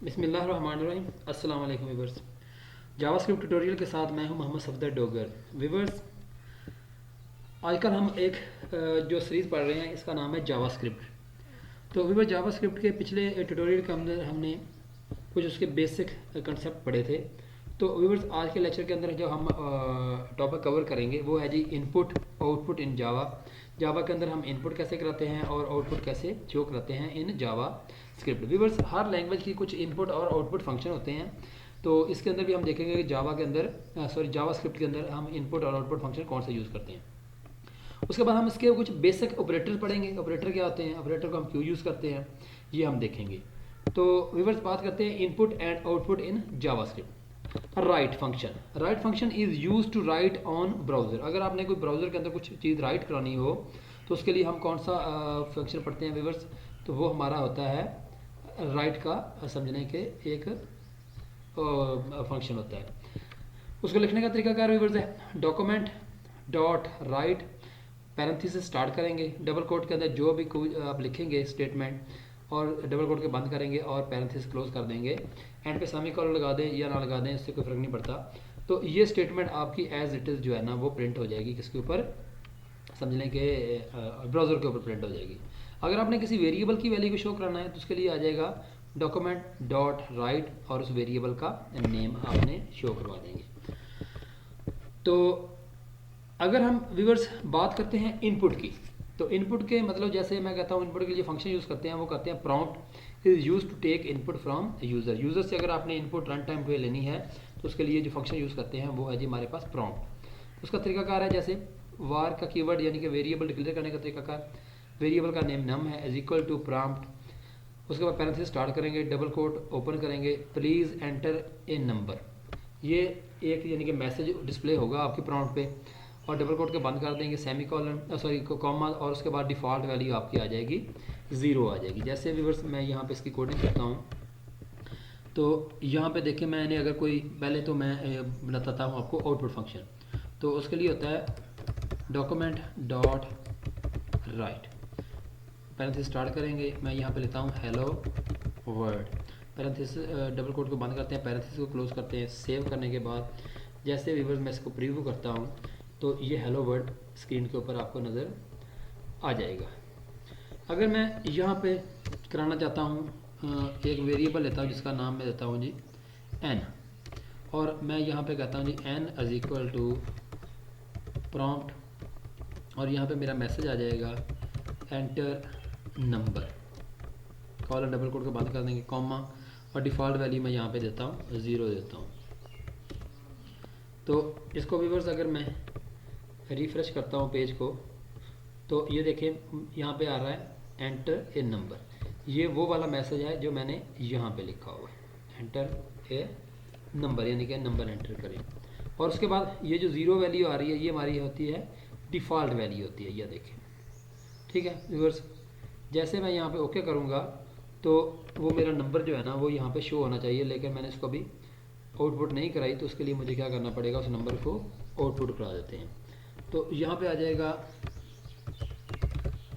बिस्मिल्लाहिर्रहमानिर्रहीम। अस्सलाम वालेकुम व्यूवर्स। जावास्क्रिप्ट ट्यूटोरियल के साथ मैं हूं मोहम्मद सफदर डोगर। व्यूवर्स, आजकल हम एक जो सीरीज़ पढ़ रहे हैं इसका नाम है जावास्क्रिप्ट। तो व्यूवर्स, जावास्क्रिप्ट के पिछले ट्यूटोरियल के अंदर हमने कुछ उसके बेसिक कंसेप्ट पढ़े थे। तो व्यूवर्स, आज के लेक्चर के अंदर जो हम टॉपिक कवर करेंगे वो है जी इनपुट आउटपुट इन जावा। जावा के अंदर हम इनपुट कैसे कराते हैं और आउटपुट कैसे शो कराते हैं इन जावा स्क्रिप्ट। व्यूवर्स, हर लैंग्वेज की कुछ इनपुट और आउटपुट फंक्शन होते हैं। तो इसके अंदर भी हम देखेंगे कि जावा के अंदर जावा स्क्रिप्ट के अंदर हम इनपुट और आउटपुट फंक्शन कौन से यूज़ करते हैं। उसके बाद हम इसके कुछ बेसिक ऑपरेटर पढ़ेंगे। ऑपरेटर क्या होते हैं, ऑपरेटर को हम क्यों यूज़ करते हैं, ये हम देखेंगे। तो व्यूवर्स, बात करते हैं input and output in JavaScript. Write function is use to write on browser. अगर आपने कोई ब्राउज़र के अंदर कुछ चीज़ राइट करानी हो तो उसके लिए हम कौन सा फंक्शन पढ़ते हैं व्यूवर्स, तो वो हमारा होता है राइट का समझने के एक फंक्शन होता है। उसको लिखने का तरीका क्या व्यूवर्स है, document dot write parenthesis start करेंगे, डबल कोट के अंदर जो भी आप लिखेंगे स्टेटमेंट और डबल कोट के बंद करेंगे और पैरेंथेसिस क्लोज कर देंगे। एंड पे सेमीकोलन लगा दें या ना लगा दें, इससे कोई फ़र्क नहीं पड़ता। तो ये स्टेटमेंट आपकी एज इट इज़ जो है ना वो प्रिंट हो जाएगी किसके ऊपर, समझने के ब्राउज़र के ऊपर प्रिंट हो जाएगी। अगर आपने किसी वेरिएबल की वैल्यू को शो कराना है तो उसके लिए आ जाएगा डॉक्यूमेंट डॉट राइट और उस वेरिएबल का नेम आपने शो करवा देंगे। तो अगर हम व्यूवर्स बात करते हैं इनपुट की, तो इनपुट के मतलब जैसे मैं कहता हूँ इनपुट के लिए फंक्शन यूज़ करते हैं, वो कहते हैं prompt is use to take input from user. User से अगर आपने इनपुट रन टाइम पे लेनी है तो उसके लिए जो फंक्शन यूज़ करते हैं वो है जी हमारे पास प्रॉम्प्ट। उसका तरीकाकार है जैसे वार का कीवर्ड यानी कि वेरिएबल डिक्लेयर करने का तरीकाकार, वेरिएबल का नेम नम है, इज इक्वल टू प्रॉम्प्ट। उसके बाद पैरेंथेसिस स्टार्ट करेंगे, डबल कोट ओपन करेंगे, प्लीज़ एंटर ए नंबर। ये एक यानी कि मैसेज डिस्प्ले होगा आपकी प्रॉम्प्ट पे, और डबल कोट के बंद कर देंगे, सेमी कॉलन सॉरी कॉमा, और उसके बाद डिफ़ॉल्ट वैल्यू आपकी आ जाएगी 0 आ जाएगी। जैसे व्यूअर्स मैं यहाँ पे इसकी कोडिंग करता हूँ तो यहाँ पे देखें, मैंने अगर कोई पहले तो मैं बताता हूँ आपको आउटपुट फंक्शन। तो उसके लिए होता है document dot write, parenthesis start करेंगे, मैं यहाँ पे लेता हूँ hello world, parenthesis double quote को बंद करते हैं, पैरेंथेसिस को क्लोज करते हैं। सेव करने के बाद जैसे व्यूअर्स मैं इसको प्रीव्यू करता हूँ तो ये हेलो वर्ड स्क्रीन के ऊपर आपको नज़र आ जाएगा। अगर मैं यहाँ पे कराना चाहता हूँ एक वेरिएबल लेता हूँ जिसका नाम मैं देता हूँ जी n, और मैं यहाँ पे कहता हूँ जी n is equal to prompt, और यहाँ पे मेरा मैसेज आ जाएगा enter number, colon double quote को बंद कर देंगे, कॉमा, और डिफ़ॉल्ट वैल्यू मैं यहाँ पे देता हूँ 0 देता हूँ। तो इसको व्यूअर्स अगर मैं रिफ़्रेश करता हूँ पेज को तो ये देखें यहाँ पे आ रहा है एंटर ए नंबर। ये वो वाला मैसेज है जो मैंने यहाँ पे लिखा हुआ है, एंटर ए नंबर यानी कि नंबर एंटर करें। और उसके बाद ये जो 0 वैल्यू आ रही है ये हमारी होती है डिफ़ॉल्ट वैल्यू होती है, ये देखें। ठीक है व्यूअर्स, जैसे मैं यहाँ पे ओके करूँगा तो वो मेरा नंबर जो है ना वो यहाँ पे शो होना चाहिए, लेकिन मैंने इसको अभी आउटपुट नहीं कराई, तो उसके लिए मुझे क्या करना पड़ेगा, उस नंबर को आउटपुट करा देते हैं। तो यहाँ पे आ जाएगा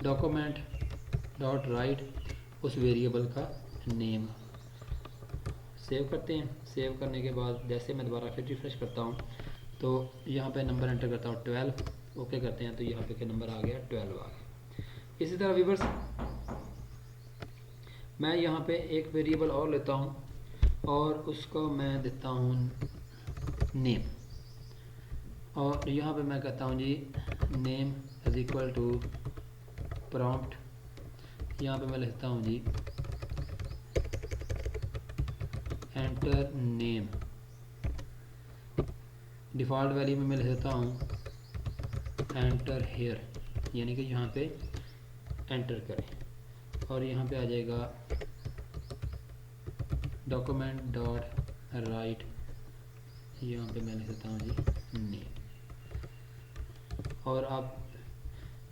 डॉक्यूमेंट डॉट राइट उस वेरिएबल का नेम। सेव करते हैं, सेव करने के बाद जैसे मैं दोबारा फिर रिफ्रेश करता हूँ तो यहाँ पे नंबर एंटर करता हूँ 12, ओके करते हैं तो यहाँ पे क्या नंबर आ गया 12 आ गया। इसी तरह व्यूअर्स मैं यहाँ पे एक वेरिएबल और लेता हूँ और उसको मैं देता हूँ नेम, और यहाँ पे मैं कहता हूँ जी name is equal to prompt, यहाँ पे मैं लिखता हूँ जी एंटर नेम, डिफ़ॉल्ट वैल्यू में मैं लिख देता हूँ एंटर हेयर, यानी कि यहाँ पे एंटर करें, और यहाँ पे आ जाएगा डॉक्यूमेंट डॉट राइट, यहाँ पे मैं लिख देता हूँ जी नेम। और आप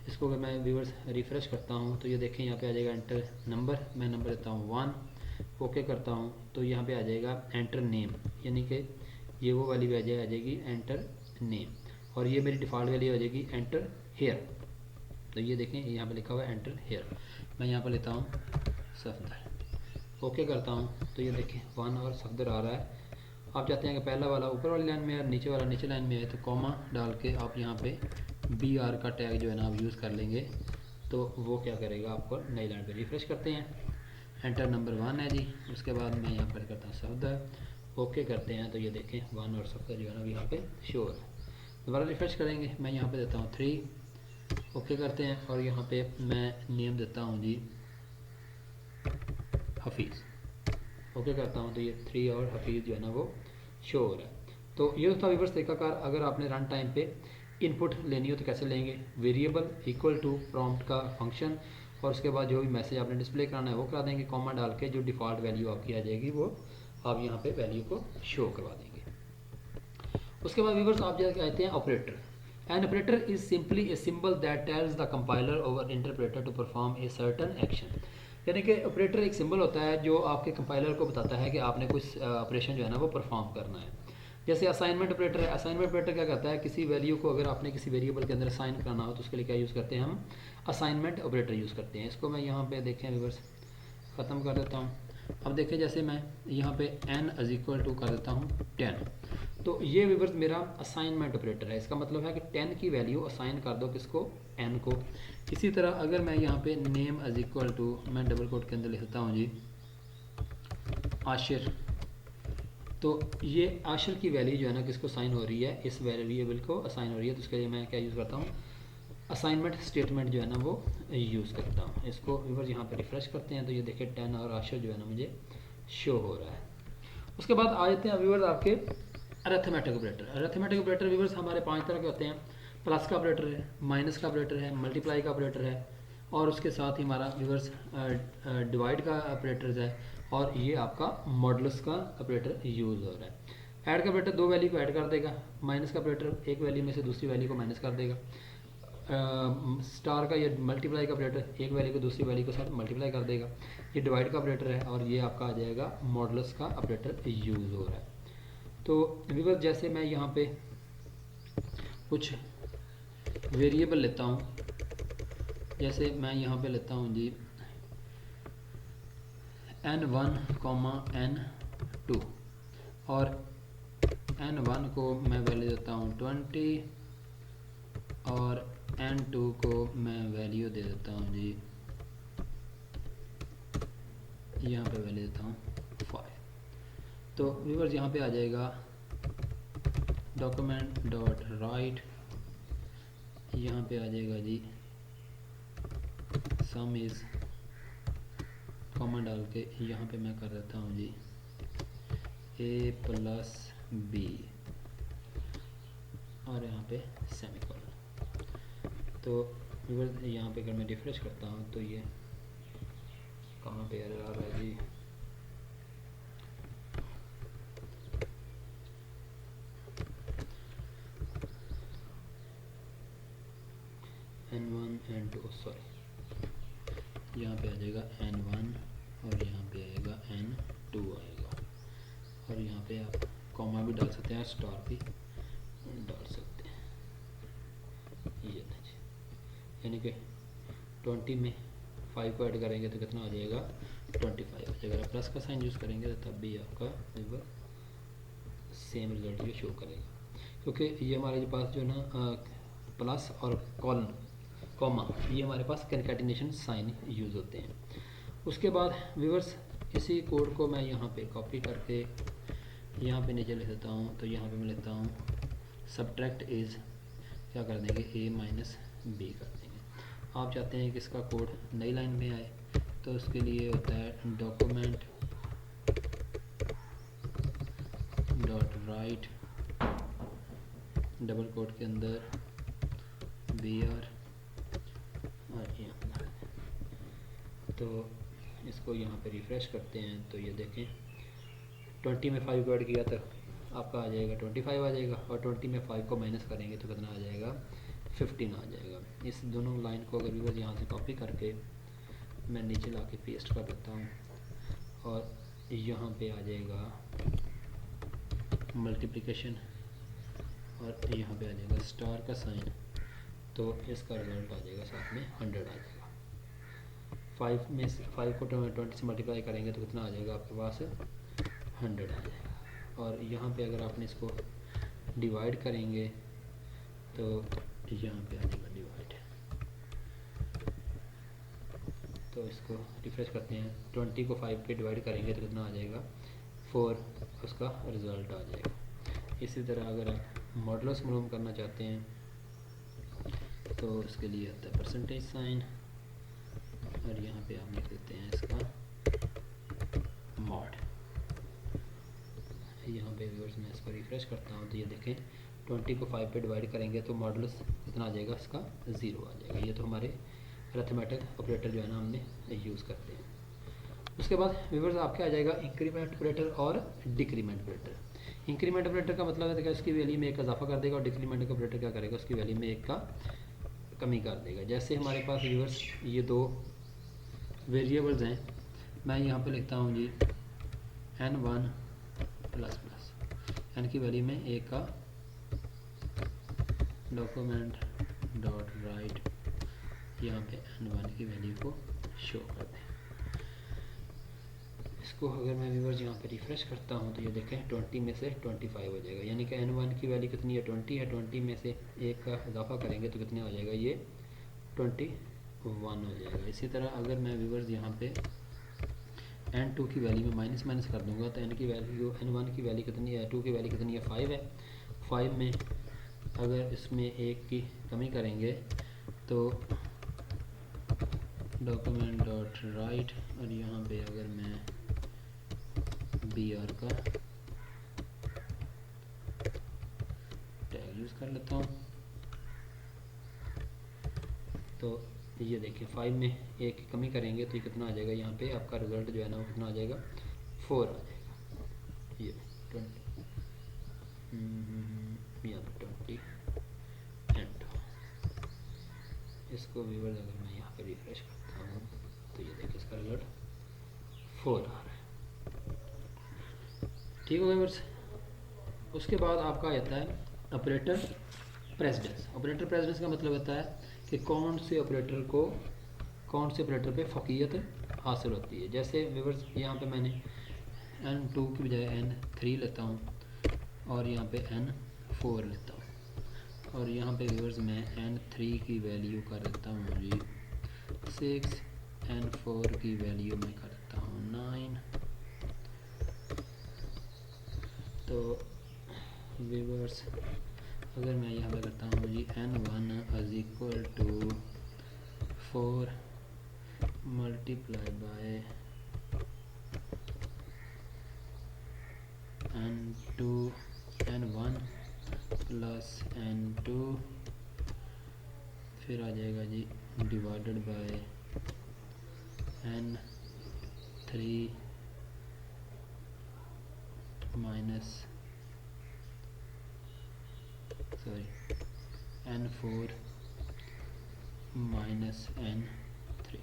इसको अगर मैं व्यूअर्स रिफ़्रेश करता हूँ तो ये देखें यहाँ पे आ जाएगा एंटर नंबर, मैं नंबर देता हूँ 1, ओके करता हूँ तो यहाँ पे आ जाएगा एंटर नेम, यानी कि ये वो वाली वैल्यू आ जाएगी एंटर नेम, और ये मेरी डिफ़ॉल्ट वैल्यू आ जाएगी एंटर हेयर। तो ये देखें यहाँ पे लिखा हुआ है एंटर हेयर, मैं यहाँ पर लेता हूँ सफदर, ओके करता हूँ तो ये देखें 1 आवर सफदर आ रहा है। आप चाहते हैं कि पहला वाला ऊपर वाली लाइन में है, नीचे वाला नीचे लाइन में है, तो कॉमा डाल के आप यहाँ पे BR का टैग जो है ना आप यूज़ कर लेंगे, तो वो क्या करेगा आपको नई लाइन पे रिफ्रेश करते हैं। एंटर नंबर 1 है जी। उसके बाद मैं यहाँ पर करता हूँ सफदर, ओके करते हैं तो ये देखें 1 और सफदर जो है ना यहाँ पे शो है। दोबारा रिफ्रेश करेंगे, मैं यहाँ पे देता हूँ 3, ओके करते हैं और यहाँ पे मैं नेम देता हूँ जी हफीज़, ओके करता हूँ तो ये 3 और हफीज़ जो है ना वो शो हो रहा है। तो ये था व्यूअर्स तरीकाकार। अगर आपने रन टाइम पे इनपुट लेनी हो तो कैसे लेंगे, वेरिएबल इक्वल टू प्रॉम्प्ट का फंक्शन और उसके बाद जो भी मैसेज आपने डिस्प्ले कराना है वो करा देंगे, कॉमा डाल के जो डिफ़ॉल्ट वैल्यू आपकी आ जाएगी वो आप यहाँ पे वैल्यू को शो करवा देंगे। उसके बाद व्यूअर्स आप जैसे कहते हैं operator. An operator is simply a symbol that tells the compiler over interpreter to perform a certain action. यानी कि ऑपरेटर एक सिंबल होता है जो आपके कंपाइलर को बताता है कि आपने कुछ ऑपरेशन जो है ना वो परफॉर्म करना है। जैसे असाइनमेंट ऑपरेटर है, असाइनमेंट ऑपरेटर क्या करता है, किसी वैल्यू को अगर आपने किसी वेरिएबल के अंदर असाइन करना हो तो उसके लिए क्या यूज़ करते हैं, हम असाइनमेंट ऑपरेटर यूज़ करते हैं। इसको मैं यहाँ पे देखें व्यूअर्स ख़त्म कर देता हूँ। अब देखें जैसे मैं यहाँ पे n इज इक्वल टू कर देता हूँ 10, तो ये व्यूअर्स मेरा असाइनमेंट ऑपरेटर है। इसका मतलब है कि 10 की वैल्यू असाइन कर दो किसको, n को। इसी तरह अगर मैं यहाँ पे नेम इज इक्वल टू, मैं डबल कोट के अंदर लिखता हूँ जी आशिर, तो ये आशिर की वैल्यू जो है ना किसको साइन हो रही है, इस वेरिएबल को असाइन हो रही है। तो उसके लिए मैं क्या यूज़ करता हूँ, असाइनमेंट स्टेटमेंट जो है ना वो यूज़ करता हूँ। इसको व्यूअर्स यहाँ पे रिफ्रेश करते हैं तो ये देखिए 10 और आशिर जो है ना मुझे शो हो रहा है। उसके बाद आ जाते हैं व्यूअर्स आपके arithmetic operator. Arithmetic operator viewers हमारे 5 तरह के होते हैं। प्लस का ऑपरेटर है, माइनस का ऑपरेटर है, मल्टीप्लाई का ऑपरेटर है और उसके साथ ही हमारा व्यूअर्स डिवाइड का ऑपरेटर है और ये आपका मॉडुलस का ऑपरेटर यूज़ हो रहा है। ऐड का ऑपरेटर 2 वैल्यू को ऐड कर देगा, माइनस का ऑपरेटर एक वैल्यू में से दूसरी वैल्यू को माइनस कर देगा। स्टार का या मल्टीप्लाई का ऑपरेटर एक वैल्यू को दूसरी वैल्यू के साथ मल्टीप्लाई कर देगा। ये डिवाइड का ऑपरेटर है और ये आपका आ जाएगा मॉडुलस का ऑपरेटर यूज़ हो रहा है। तो व्यूअर्स जैसे मैं यहाँ पे कुछ वेरिएबल लेता हूँ, जैसे मैं यहाँ पे लेता हूँ जी n1, n2 और n1 को मैं वैल्यू देता हूँ 20 और n2 को मैं वैल्यू दे देता हूँ जी, यहाँ पे वैल्यू देता हूँ 5। तो व्यूअर्स यहाँ पे आ जाएगा डॉक्यूमेंट डॉट राइट, यहाँ पे आ जाएगा जी सम इज़, कॉमा डाल के यहाँ पे मैं कर देता हूँ जी a प्लस b और यहाँ पे सेमीकोलन। तो व्यूअर्स यहाँ पे अगर मैं रिफ्रेश करता हूँ तो ये कहाँ पे एरर आ रहा है जी, n1 n2 सॉरी, यहाँ पे आ जाएगा n1 और यहाँ पे आएगा n2 आएगा और यहाँ पे आप कॉमा भी डाल सकते हैं, स्टार भी डाल सकते हैं। ये जी यानी कि 20 में 5 को ऐड करेंगे तो कितना आ जाएगा 25 आ जाएगा। प्लस का साइन यूज़ करेंगे तो तब भी आपका सेम रिजल्ट ये शो करेगा, क्योंकि ये हमारे पास जो ना प्लस और कॉलन कॉमा ये हमारे पास कंकैटिनेशन साइन यूज़ होते हैं। उसके बाद व्यूअर्स इसी कोड को मैं यहाँ पे कॉपी करके यहाँ पे नीचे लिख देता हूँ। तो यहाँ पे मैं लेता हूँ सब्ट्रैक्ट इज़, क्या कर देंगे a माइनस b कर देंगे। आप चाहते हैं कि इसका कोड नई लाइन में आए तो उसके लिए होता है document dot write double quote के अंदर br और यहाँ, तो इसको यहाँ पे रिफ़्रेश करते हैं तो ये देखें 20 में 5 को ऐड किया तो आपका आ जाएगा 25 आ जाएगा और 20 में 5 को माइनस करेंगे तो कितना आ जाएगा 15 आ जाएगा। इस दोनों लाइन को अगर व्यूअर्स यहाँ से कॉपी करके मैं नीचे ला के पेस्ट कर देता हूँ और यहाँ पे आ जाएगा मल्टीप्लिकेशन और यहाँ पे आ जाएगा स्टार का साइन, तो इसका रिजल्ट आ जाएगा साथ में 100 आ जाएगा। 5 में से 5 को 20 से मल्टीप्लाई करेंगे तो कितना आ जाएगा आपके पास 100 आ जाएगा। और यहाँ पे अगर आपने इसको डिवाइड करेंगे तो यहाँ पे आ जाएगा डिवाइड। तो इसको रिफ्रेश करते हैं, 20 को 5 पे डिवाइड करेंगे तो कितना आ जाएगा 4, उसका रिज़ल्ट आ जाएगा। इसी तरह अगर आप मॉडुलस मालूम करना चाहते हैं तो इसके लिए आता है परसेंटेज साइन, और यहाँ पे आप लिख देते हैं इसका मॉड। यहाँ पे व्यूअर्स मैं इसको रिफ्रेश करता हूँ तो ये देखें 20 को 5 पे डिवाइड करेंगे तो मॉडुलस कितना आ जाएगा, इसका 0 आ जाएगा। ये तो हमारे अरिथमेटिक ऑपरेटर जो है ना हमने यूज़ करते हैं। उसके बाद व्यूअर्स आपके आ जाएगा इंक्रीमेंट ऑपरेटर और डिक्रीमेंट ऑपरेटर। इंक्रीमेंट ऑपरेटर का मतलब है कि इसकी वैल्यू में एक का इजाफा कर देगा, और डिक्रीमेंट ऑपरेटर क्या करेगा, उसकी वैल्यू में एक का कमी कर देगा। जैसे हमारे पास व्यूअर्स ये दो वेरिएबल्स हैं, मैं यहाँ पे लिखता हूँ जी n1 प्लस प्लस n की वैल्यू में एक का डॉक्यूमेंट डॉट राइट, यहाँ पे n1 की वैल्यू को शो कर दें। इसको अगर मैं व्यूअर्स यहाँ पे रिफ्रेश करता हूँ तो ये देखें 20 में से 25 हो जाएगा, यानी कि n1 की वैल्यू कितनी है 20 है, 20 में से एक का इजाफा करेंगे तो कितने हो जाएगा, ये 21 हो जाएगा। इसी तरह अगर मैं व्यूअर्स यहाँ पे n2 की वैल्यू में माइनस माइनस कर दूंगा तो n की वैल्यू n1 की वैल्यू कितनी है, 2 की वैल्यू कितनी है 5 है। 5 में अगर इसमें एक की कमी करेंगे तो डॉक्यूमेंट डॉट राइट, और यहाँ पे अगर मैं br का टैग यूज़ कर लेता हूँ तो ये देखिए 5 में एक की कमी करेंगे तो ये कितना आ जाएगा, यहाँ पे आपका रिज़ल्ट जो है ना वो कितना आ जाएगा 4 आ जाएगा। ये 20 यहाँ पे 20 एंड इसको व्यूअर्स अगर मैं यहाँ पे रिफ्रेश करता हूँ तो ये देखिए इसका रिज़ल्ट 4 आ रहा है। ठीक हो व्यूअर्स। उसके बाद आपका आता है ऑपरेटर प्रेसिडेंस। ऑपरेटर प्रेसिडेंस का मतलब होता है कि कौन से ऑपरेटर पे फ़कीयत हासिल होती है। जैसे व्यूअर्स यहाँ पे मैंने n2 की बजाय n3 लेता हूँ, और यहाँ पे n4 लेता हूँ, और यहाँ पे व्यूअर्स मैं n3 की वैल्यू कर देता हूँ जी 6, n4 की वैल्यू मैं कर देता हूँ 9। तो व्यूअर्स अगर मैं यहाँ पे करता हूँ जी n1 is equal to 4 multiply by n1 plus n2, फिर आ जाएगा जी divided by n3 minus n4 minus n3।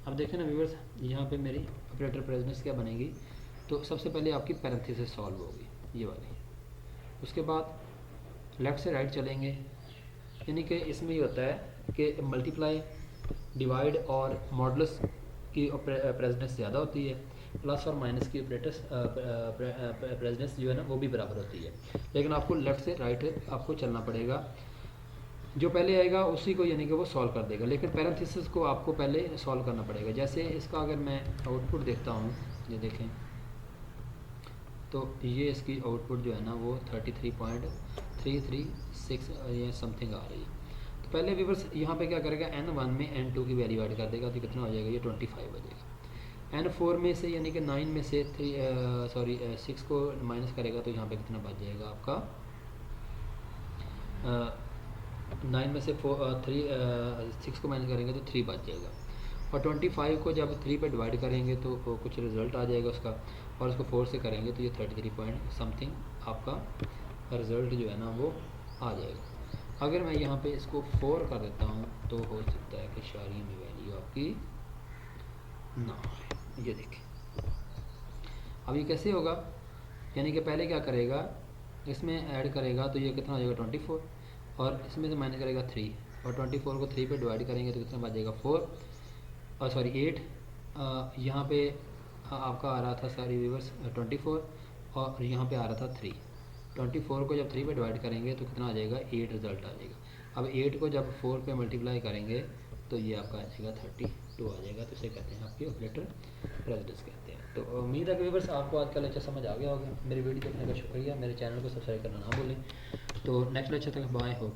अब देखें ना व्यूअर्स यहाँ पे मेरी ऑपरेटर प्रेसिडेंस क्या बनेगी, तो सबसे पहले आपकी पैरेंथेसिस सॉल्व होगी ये वाली। उसके बाद लेफ़्ट से राइट चलेंगे, यानी कि इसमें ये होता है कि मल्टीप्लाई डिवाइड और मॉडुलस की प्रेसिडेंस ज़्यादा होती है, प्लस और माइनस की प्रेसिडेंस जो है ना वो भी बराबर होती है। लेकिन आपको लेफ़्ट से राइट आपको चलना पड़ेगा, जो पहले आएगा उसी को यानी कि वो सॉल्व कर देगा, लेकिन पैरेंथेसिस को आपको पहले सॉल्व करना पड़ेगा। जैसे इसका अगर मैं आउटपुट देखता हूँ, ये देखें तो ये इसकी आउटपुट जो है ना वो 33.336 या समथिंग आ रही है। तो पहले व्यूअर्स यहाँ पे क्या करेगा, n1 में n2 की वैल्यू ऐड कर देगा तो कितना हो जाएगा, ये 25 हो जाएगा। n4 में से यानी कि 9 में से 6 को माइनस करेगा तो यहाँ पे कितना बच जाएगा आपका 9 में से 6 को माइनस करेंगे तो 3 बच जाएगा, और 25 को जब 3 पे डिवाइड करेंगे तो कुछ रिज़ल्ट आ जाएगा उसका, और उसको 4 से करेंगे तो ये 33 पॉइंट समथिंग आपका रिज़ल्ट जो है ना वो आ जाएगा। अगर मैं यहाँ पे इसको 4 कर देता हूँ तो हो सकता है कि शारी में वैल्यू आपकी ना आए। ये देखें अब ये कैसे होगा, यानी कि पहले क्या करेगा, इसमें ऐड करेगा तो ये कितना हो जाएगा 24, और इसमें से माइनस करेगा 3, और 24 को 3 पे डिवाइड करेंगे तो कितना बच जाएगा 4, सॉरी 8, यहाँ पे आपका आ रहा था सारी व्यूवर्स 24, और यहाँ पे आ रहा था 3। 24 को जब 3 पे डिवाइड करेंगे तो कितना आ जाएगा, 8 रिज़ल्ट आ जाएगा। अब 8 को जब 4 पे मल्टीप्लाई करेंगे तो ये आपका आ जाएगा 32 आ जाएगा। तो इसे कहते हैं आपकी ऑपरेटर प्रेसिडेंस कहते हैं। तो उम्मीद है कि व्यूवर्स आपको आज का लेक्चर समझ आ गया होगा। मेरी वीडियो देखने का शुक्रिया, मेरे चैनल को सब्सक्राइब करना ना भूलें। तो नेक्स्ट लेक्चर तक बाय हो।